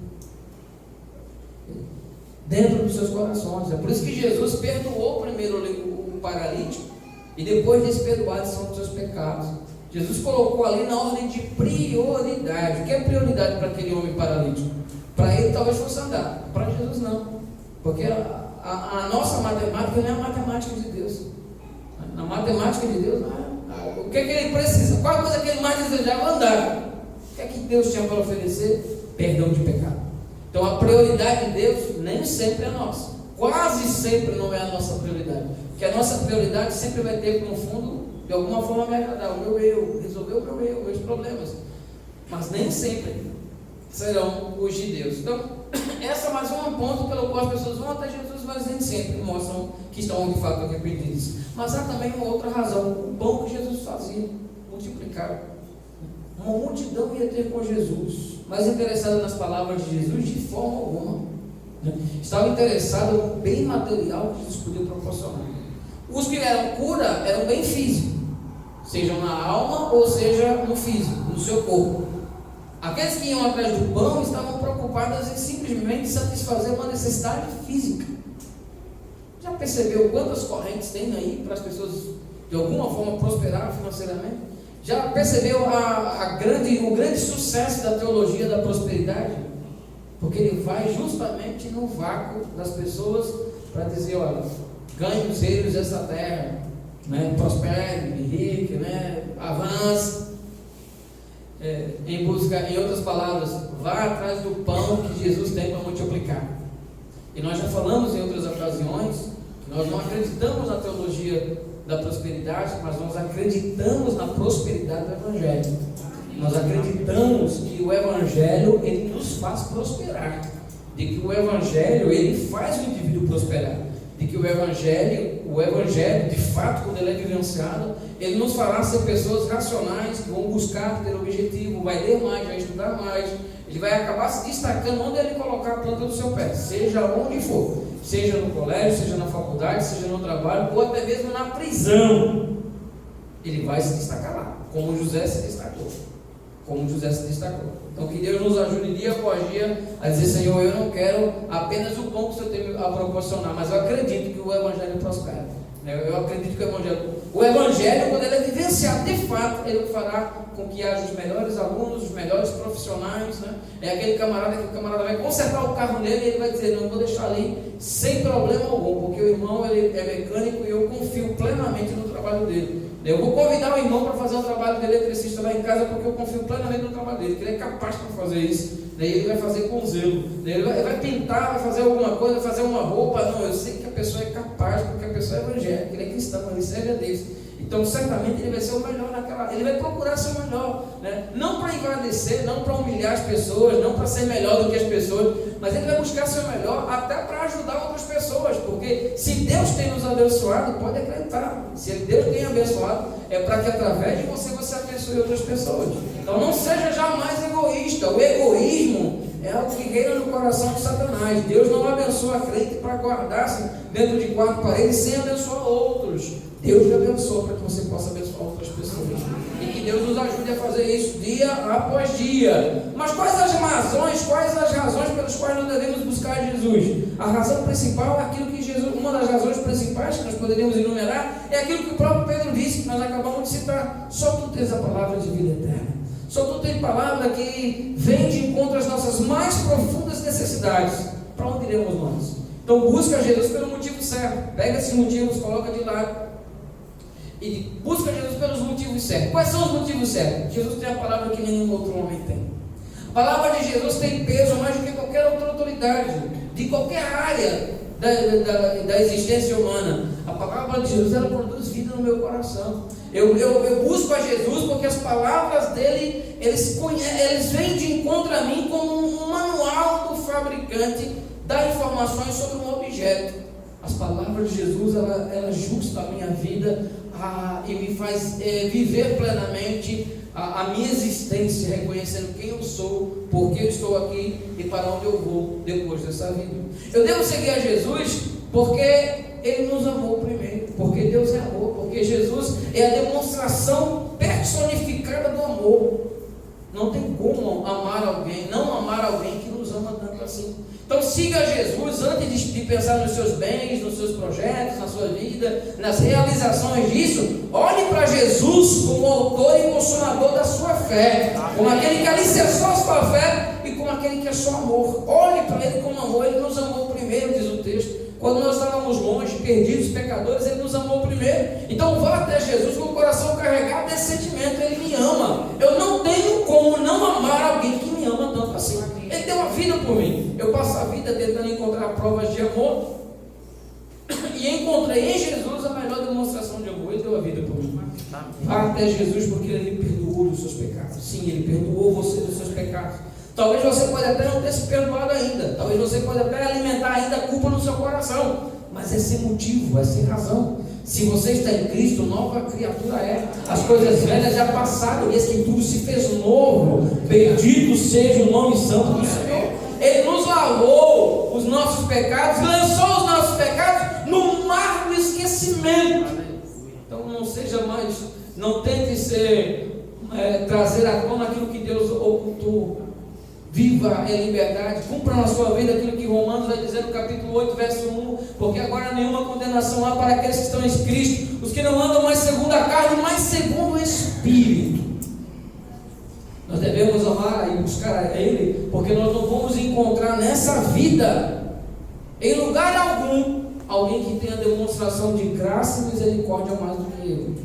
dentro dos seus corações. É por isso que Jesus perdoou primeiro o paralítico, e depois de perdoados são os seus pecados. Jesus colocou ali na ordem de prioridade. O que é prioridade para aquele homem paralítico? Para ele talvez fosse andar, para Jesus não, porque a nossa matemática não é a matemática de Deus. Na matemática de Deus, o que é que ele precisa? Qual a coisa que ele mais desejava? Andar. O que é que Deus tinha para oferecer? Perdão de pecado. Então a prioridade de Deus nem sempre é nossa, quase sempre não é a nossa prioridade, porque a nossa prioridade sempre vai ter como fundo de alguma forma me agradar, o meu eu, resolver o meu eu, meus problemas. Mas nem sempre serão os de Deus. Então, essa é mais um ponto pelo qual as pessoas vão até Jesus, mas nem sempre mostram que estão de fato arrependidos. Mas há também uma outra razão, o pão que Jesus fazia, multiplicar. Uma multidão ia ter com Jesus, mas interessada nas palavras de Jesus de forma alguma. Estava interessado no bem material que Jesus podia proporcionar. Os que eram cura eram bem físico, seja na alma ou seja no físico, no seu corpo. Aqueles que iam atrás do pão estavam preocupados em simplesmente satisfazer uma necessidade física. Já percebeu quantas correntes tem aí para as pessoas de alguma forma prosperar financeiramente? Já percebeu o grande sucesso da teologia da prosperidade? Porque ele vai justamente no vácuo das pessoas para dizer, olha, ganhe os reinos dessa terra, né? Prospere, rique, né? Avance, em outras palavras, vá atrás do pão que Jesus tem para multiplicar. E nós já falamos em outras ocasiões que nós não acreditamos na teologia da prosperidade, mas nós acreditamos na prosperidade do Evangelho. Nós acreditamos que o Evangelho ele nos faz prosperar, de que o Evangelho ele faz o indivíduo prosperar, de que o Evangelho de fato, quando ele é vivenciado, ele nos fará ser pessoas racionais que vão buscar ter objetivo, vai ler mais, vai estudar mais, ele vai acabar se destacando onde ele colocar a planta do seu pé, seja onde for, seja no colégio, seja na faculdade, seja no trabalho, ou até mesmo na prisão, ele vai se destacar lá, como José se destacou. Então que Deus nos ajude dia após dia a dizer, Senhor, eu não quero apenas o pão que o Senhor tem a proporcionar, mas eu acredito que o Evangelho prospera. Eu acredito que o Evangelho, quando ele é vivenciado de fato, ele fará com que haja os melhores alunos, os melhores profissionais, né? É aquele camarada que o camarada vai consertar o carro dele e ele vai dizer, não, vou deixar ali sem problema algum, porque o irmão ele é mecânico e eu confio plenamente no trabalho dele. Eu vou convidar o irmão para fazer um trabalho de eletricista lá em casa, porque eu confio plenamente no trabalho dele, que ele é capaz para fazer isso. Daí ele vai fazer com zelo, daí ele vai pintar, vai fazer alguma coisa, vai fazer uma roupa. Não, eu sei que a pessoa é capaz, porque a pessoa é evangélica, ele é cristão, ele serve a Deus. Então certamente ele vai ser o melhor ele vai procurar ser o melhor, né? Não para envanecer, não para humilhar as pessoas, não para ser melhor do que as pessoas, mas ele vai buscar ser o melhor até para ajudar outras pessoas, porque se Deus tem nos abençoado, pode acreditar, se Deus tem abençoado, é para que através de você abençoe outras pessoas. Então não seja jamais egoísta. O egoísmo é algo que reina no coração de Satanás. Deus não abençoa a crente para guardar-se dentro de quatro paredes sem abençoar outros. Deus te abençoa para que você possa abençoar outras pessoas. E que Deus nos ajude a fazer isso dia após dia. Mas quais as razões pelas quais nós devemos buscar Jesus? A razão principal é aquilo que Jesus, uma das razões principais que nós poderíamos enumerar, é aquilo que o próprio Pedro disse, que nós acabamos de citar. Só tu tens a palavra de vida eterna. Só tu tens palavra que vem de encontro às nossas mais profundas necessidades. Para onde iremos nós? Então busca Jesus pelo motivo certo. Pega esses motivos, coloca de lado. E busca Jesus pelos motivos certos. Quais são os motivos certos? Jesus tem a palavra que nenhum outro homem tem. A palavra de Jesus tem peso mais do que qualquer outra autoridade, de qualquer área da existência humana. A palavra de Jesus, ela produz vida no meu coração. Eu busco a Jesus porque as palavras dele, eles vêm de encontro a mim como um manual do fabricante, dá informações sobre um objeto. As palavras de Jesus, ela ajusta a minha vida e me faz viver plenamente a minha existência, reconhecendo quem eu sou, por que eu estou aqui e para onde eu vou depois dessa vida. Eu devo seguir a Jesus porque Ele nos amou primeiro, porque Deus é amor, porque Jesus é a demonstração personificada do amor. Não tem como não amar alguém que nos ama tanto assim. Então siga Jesus antes de pensar nos seus bens, nos seus projetos, na sua vida, nas realizações disso. Olhe para Jesus como autor e consumador da sua fé, como aquele que alicerçou a sua fé e como aquele que é só amor. Olhe para Ele como amor. Ele nos amou primeiro, diz o texto. Quando nós estávamos longe, perdidos, pecadores, Ele nos amou primeiro. Então vá até Jesus com o coração carregado desse sentimento. Ele me ama. Eu não tenho como não amar alguém que me ama tanto assim. Ele deu a vida por mim. Eu passo a vida tentando encontrar provas de amor, e encontrei em Jesus a melhor demonstração de amor. Ele deu deu a vida por mim. Vá até Jesus porque Ele lhe perdoou dos seus pecados. Sim, Ele perdoou você dos seus pecados. Talvez você pode até não ter se perdoado ainda. Talvez você pode até alimentar ainda a culpa no seu coração. Mas é sem motivo, é sem razão. Se você está em Cristo, nova criatura é. As coisas velhas já passaram e que tudo se fez novo. Bendito seja o nome santo do Senhor. Ele nos lavou os nossos pecados, lançou os nossos pecados no mar do esquecimento. Então não seja mais, não tente trazer à tona aquilo que Deus ocultou. Viva em liberdade, cumpra na sua vida aquilo que Romanos vai dizer no capítulo 8, verso 1, porque agora nenhuma condenação há para aqueles que estão em Cristo, os que não andam mais segundo a carne, mas segundo o Espírito. Nós devemos amar e buscar a Ele, porque nós não vamos encontrar nessa vida, em lugar algum, alguém que tenha demonstração de graça e misericórdia mais do que Ele.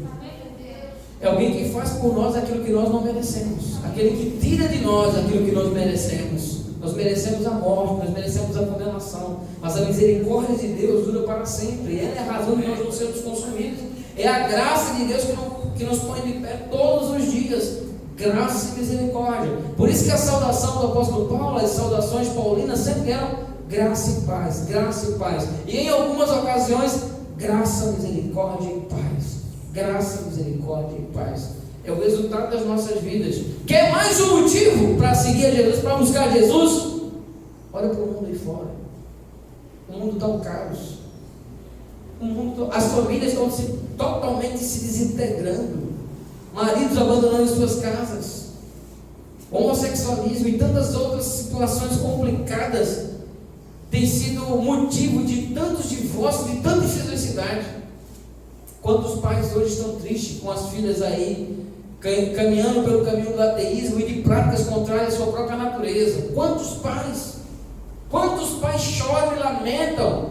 É alguém que faz por nós aquilo que nós não merecemos, aquele que tira de nós aquilo que nós merecemos. Nós merecemos a morte, nós merecemos a condenação, mas a misericórdia de Deus dura para sempre, e ela é a razão de nós não sermos consumidos. É a graça de Deus que nos põe de pé todos os dias, graça e misericórdia. Por isso que a saudação do apóstolo Paulo, as saudações paulinas sempre eram graça e paz, graça e paz, e em algumas ocasiões, graça, misericórdia e paz. Graça, misericórdia e paz é o resultado das nossas vidas. Quer mais um motivo para seguir a Jesus, para buscar Jesus? Olha para o mundo aí fora. O mundo está um caos. As famílias estão totalmente se desintegrando. Maridos abandonando suas casas. Homossexualismo e tantas outras situações complicadas têm sido motivo de tantos divórcios, de tanta infelicidade. Quantos pais hoje estão tristes com as filhas aí, caminhando pelo caminho do ateísmo e de práticas contrárias à sua própria natureza? Quantos pais choram e lamentam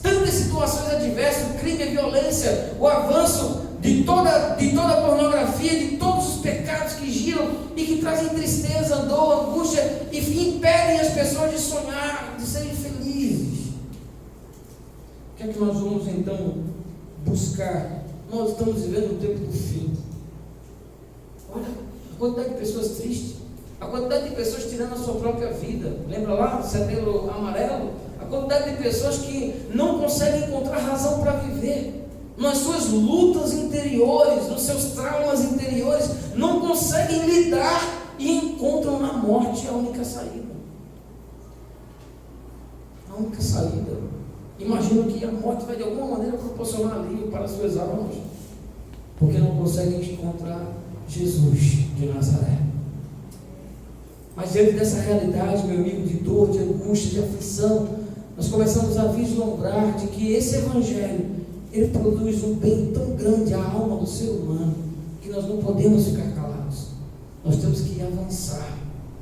tantas situações adversas, o crime, a violência, o avanço de toda a pornografia, de todos os pecados que giram e que trazem tristeza, dor, angústia e impedem as pessoas de sonhar, de serem felizes. O que é que nós vamos então buscar? Nós estamos vivendo o tempo do fim. Olha a quantidade de pessoas tristes, a quantidade de pessoas tirando a sua própria vida. Lembra lá, Setembro Amarelo? A quantidade de pessoas que não conseguem encontrar razão para viver, nas suas lutas interiores, nos seus traumas interiores, não conseguem lidar e encontram na morte a única saída. A única saída. Imagino que a morte vai de alguma maneira proporcionar alívio para as suas almas, porque não conseguem encontrar Jesus de Nazaré. Mas diante dessa realidade, meu amigo, de dor, de angústia, de aflição, nós começamos a vislumbrar de que esse Evangelho, ele produz um bem tão grande à alma do ser humano, que nós não podemos ficar calados. Nós temos que avançar,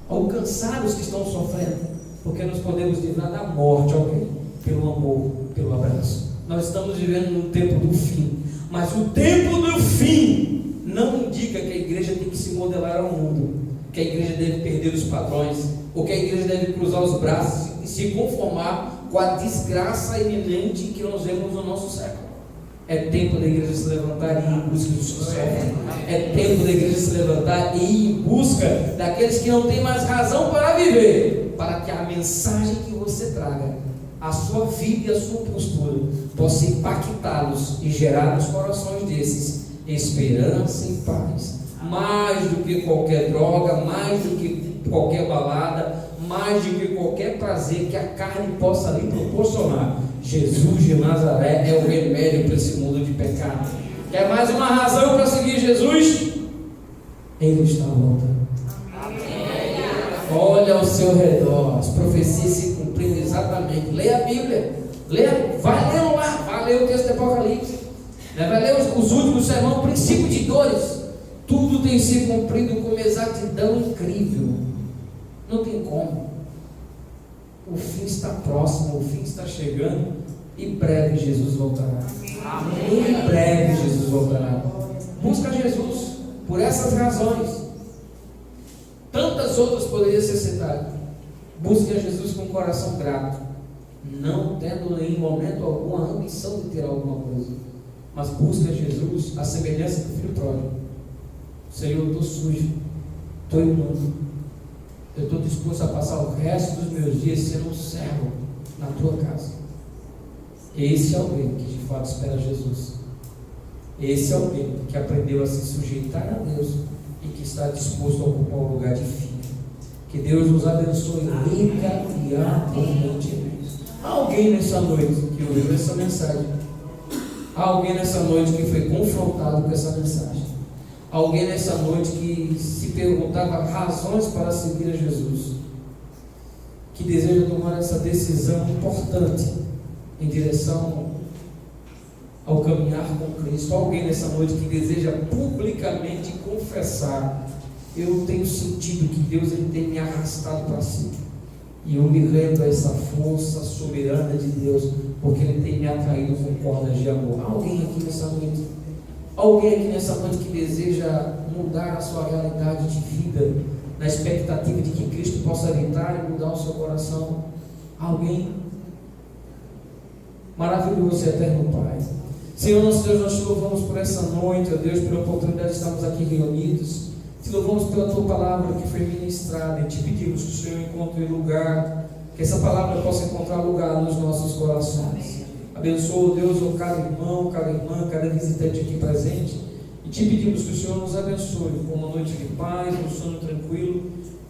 alcançar os que estão sofrendo, porque nós podemos livrar da morte alguém, pelo amor, pelo abraço. Nós estamos vivendo num tempo do fim, mas o tempo do fim não indica que a igreja tem que se modelar ao mundo, que a igreja deve perder os padrões, ou que a igreja deve cruzar os braços e se conformar com a desgraça iminente que nós vemos no nosso século. É tempo da igreja se levantar e ir em busca dos que sofrem. É tempo da igreja se levantar e ir em busca daqueles que não têm mais razão para viver, para que a mensagem que você traga, a sua vida e a sua postura, possa impactá-los e gerar nos corações desses esperança e paz, mais do que qualquer droga, mais do que qualquer balada, mais do que qualquer prazer que a carne possa lhe proporcionar. Jesus de Nazaré é o remédio para esse mundo de pecado. Quer mais uma razão para seguir Jesus? Ele está à volta. Olha ao seu redor, as profecias se cumprindo exatamente. Leia a Bíblia, vai lendo lá, vai ler o texto do Apocalipse, vai ler os últimos sermões, o princípio de dores. Tudo tem se cumprido com uma exatidão incrível. Não tem como. O fim está próximo, o fim está chegando, e breve Jesus voltará. Em breve Jesus voltará. Busca Jesus por essas razões. Tantas outras poderiam ser citadas. Busque a Jesus com o coração grato, não tendo em momento algum a ambição de ter alguma coisa. mas busca Jesus, a semelhança do filho pródigo. Senhor, eu estou sujo, estou imundo, eu estou disposto a passar o resto dos meus dias sendo um servo na tua casa. Esse é alguém que de fato espera Jesus. Esse é alguém que aprendeu a se sujeitar a Deus e que está disposto a ocupar o lugar de filho. Que Deus nos abençoe rica e abundantemente. Há alguém nessa noite que ouviu essa mensagem. Há alguém nessa noite que foi confrontado com essa mensagem. Há alguém nessa noite que se perguntava razões para seguir a Jesus, que deseja tomar essa decisão importante em direção ao caminhar com Cristo. Há alguém nessa noite que deseja publicamente confessar: eu tenho sentido que Deus ele tem me arrastado para si, e eu me rendo a essa força soberana de Deus, porque Ele tem me atraído com cordas de amor. Há alguém aqui nessa noite? Há alguém aqui nessa noite que deseja mudar a sua realidade de vida, na expectativa de que Cristo possa habitar e mudar o seu coração? Há alguém? Maravilhoso e eterno Pai, Senhor nosso Deus, nós te louvamos por essa noite, ó Deus, pela oportunidade de estarmos aqui reunidos. Te louvamos pela tua palavra que foi ministrada, e te pedimos que o Senhor encontre lugar, que essa palavra possa encontrar lugar nos nossos corações. Abençoa, Deus, cada irmão, cada irmã, cada visitante aqui presente, e te pedimos que o Senhor nos abençoe com uma noite de paz, um sono tranquilo,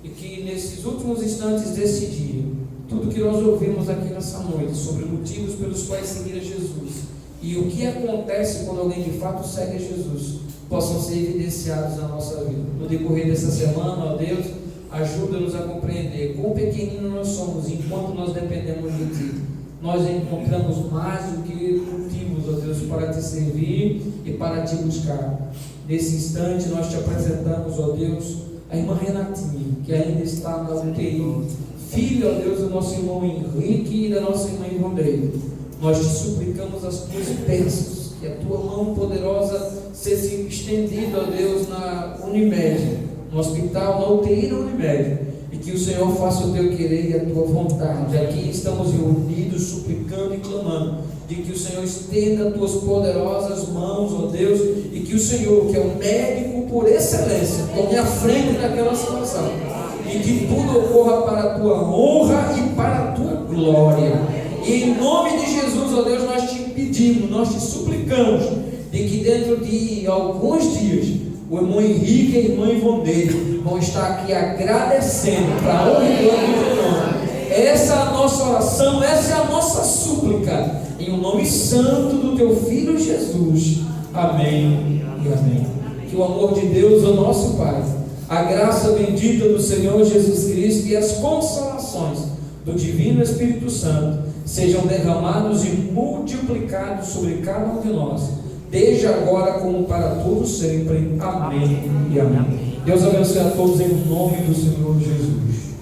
e que nesses últimos instantes desse dia, tudo que nós ouvimos aqui nessa noite sobre motivos pelos quais seguir a Jesus e o que acontece quando alguém de fato segue a Jesus, possam ser evidenciados na nossa vida. No decorrer dessa semana, ó Deus, ajuda-nos a compreender quão pequeninos nós somos enquanto nós dependemos de Ti. Nós encontramos mais do que motivos, ó Deus, para Te servir e para Te buscar. Nesse instante nós Te apresentamos, ó Deus, a irmã Renatinha, que ainda está na UTI, filha, ó Deus, do nosso irmão Henrique e da nossa irmã Ivondeira. Nós Te suplicamos as Tuas bênçãos, que a Tua mão poderosa seja estendida, ó Deus, na Unimed, no hospital, na UTI da Unimed, e que o Senhor faça o Teu querer e a Tua vontade. Aqui estamos reunidos, suplicando e clamando, de que o Senhor estenda as Tuas poderosas mãos, ó Deus, e que o Senhor, que é o médico por excelência, tome a frente daquela situação, e que tudo ocorra para a Tua honra e para a Tua glória. E em nome de Jesus, ó Deus, nós Te pedimos, nós Te suplicamos, de que dentro de alguns dias, o irmão Henrique e a irmã Ivondeira vão estar aqui agradecendo para a honra e glória do Teu nome. Essa é a nossa oração, essa é a nossa súplica, em o nome santo do Teu Filho Jesus. Amém e amém. Que o amor de Deus, o nosso Pai, a graça bendita do Senhor Jesus Cristo e as consolações do Divino Espírito Santo sejam derramados e multiplicados sobre cada um de nós, desde agora como para todos sempre. Amém e amém. Deus abençoe a todos em nome do Senhor Jesus.